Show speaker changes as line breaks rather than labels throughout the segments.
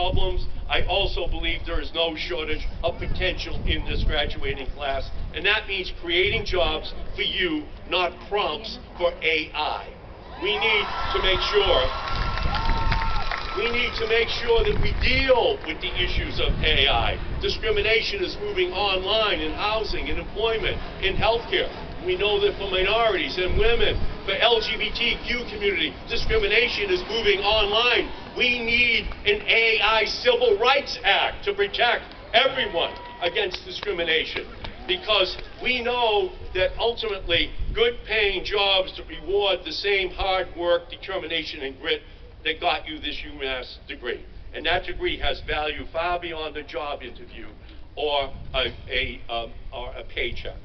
problems, I also believe there is no shortage of potential in this graduating class, and that means creating jobs for you, not prompts for AI. We need to make sure that we deal with the issues of AI. Discrimination is moving online in housing, in employment, in healthcare. We know that for minorities and women, for LGBTQ community, discrimination is moving online. We need an AI Civil Rights Act to protect everyone against discrimination, because we know that ultimately good paying jobs to reward the same hard work, determination, and grit that got you this Umass degree. And that degree has value far beyond a job interview or a paycheck.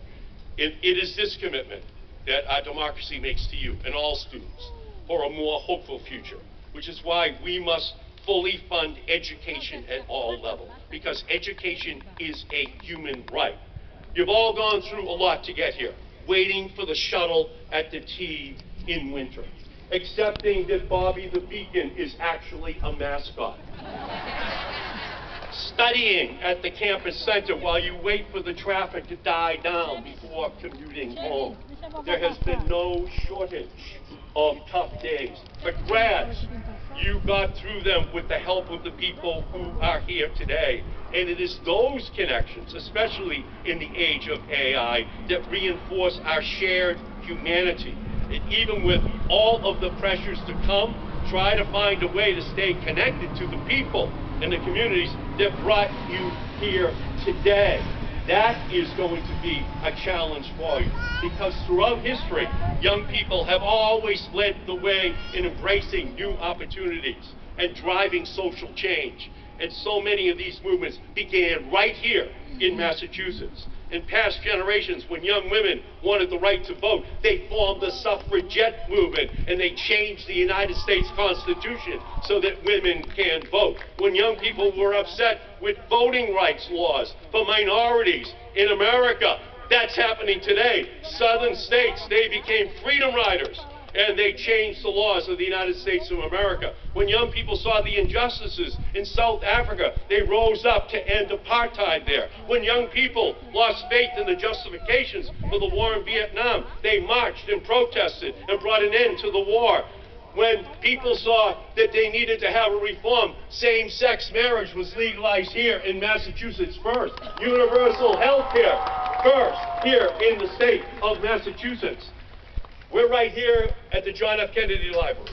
It is this commitment that our democracy makes to you and all students for a more hopeful future, which is why we must fully fund education at all levels, because education is a human right. You've all gone through a lot to get here, waiting for the shuttle at the T in winter, accepting that Bobby the Beacon is actually a mascot, studying at the campus center while you wait for the traffic to die down before commuting home. There has been no shortage of tough days. But grads, you got through them with the help of the people who are here today. And it is those connections, especially in the age of AI, that reinforce our shared humanity. And even with all of the pressures to come, try to find a way to stay connected to the people and the communities that brought you here today. That is going to be a challenge for you, because throughout history, young people have always led the way in embracing new opportunities and driving social change. And so many of these movements began right here in Massachusetts. In past generations, when young women wanted the right to vote, they formed the suffragette movement, and they changed the United States Constitution so that women can vote. When young people were upset with voting rights laws for minorities in America, that's happening today. Southern states, they became freedom riders, and they changed the laws of the United States of America. When young people saw the injustices in South Africa, they rose up to end apartheid there. When young people lost faith in the justifications for the war in Vietnam, they marched and protested and brought an end to the war. When people saw that they needed to have a reform, same-sex marriage was legalized here in Massachusetts first. Universal health care first here in the state of Massachusetts. We're right here at the John F. Kennedy Library.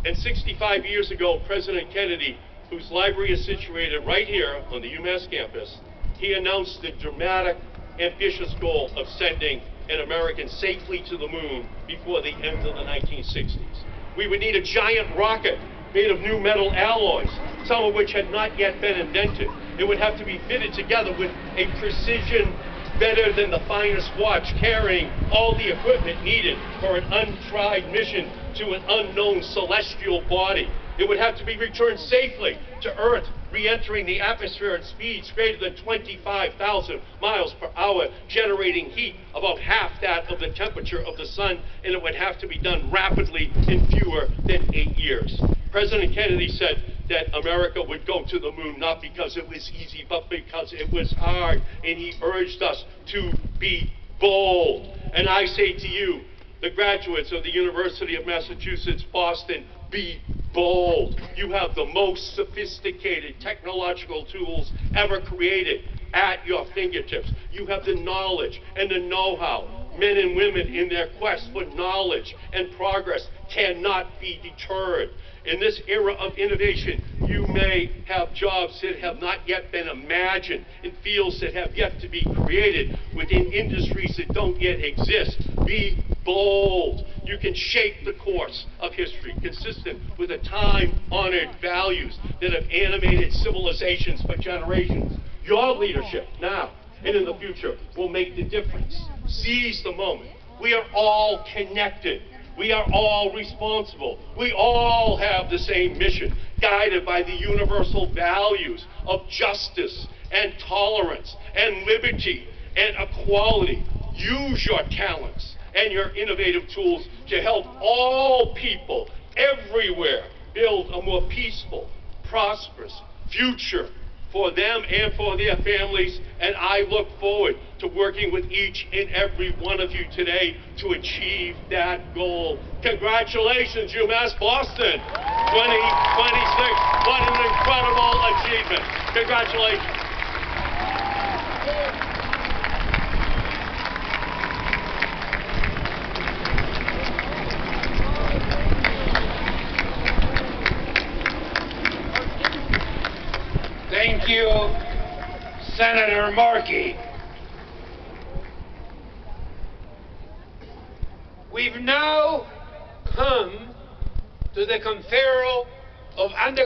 And 65 years ago, President Kennedy, whose library is situated right here on the UMass campus, he announced the dramatic, ambitious goal of sending an American safely to the moon before the end of the 1960s. We would need a giant rocket made of new metal alloys, some of which had not yet been invented. It would have to be fitted together with a precision better than the finest watch, carrying all the equipment needed for an untried mission to an unknown celestial body. It would have to be returned safely to Earth, re-entering the atmosphere at speeds greater than 25,000 miles per hour, generating heat about half that of the temperature of the sun, and it would have to be done rapidly in fewer than 8 years. President Kennedy said that America would go to the moon not because it was easy, but because it was hard, and he urged us to be bold. And I say to you, the graduates of the University of Massachusetts, Boston, be bold. You have the most sophisticated technological tools ever created at your fingertips. You have the knowledge and the know-how. Men and women in their quest for knowledge and progress cannot be deterred. In this era of innovation, you may have jobs that have not yet been imagined, in fields that have yet to be created, within industries that don't yet exist. Be bold. You can shape the course of history, consistent with the time-honored values that have animated civilizations for generations. Your leadership now and in the future will make the difference. Seize the moment. We are all connected. We are all responsible. We all have the same mission, guided by the universal values of justice and tolerance and liberty and equality. Use your talents and your innovative tools to help all people everywhere build a more peaceful, prosperous, future for them and for their families, and I look forward to working with each and every one of you today to achieve that goal. Congratulations, UMass Boston 2026. What an incredible achievement. Congratulations.
Thank you, Senator Markey. We've now come to the conferral of undergraduate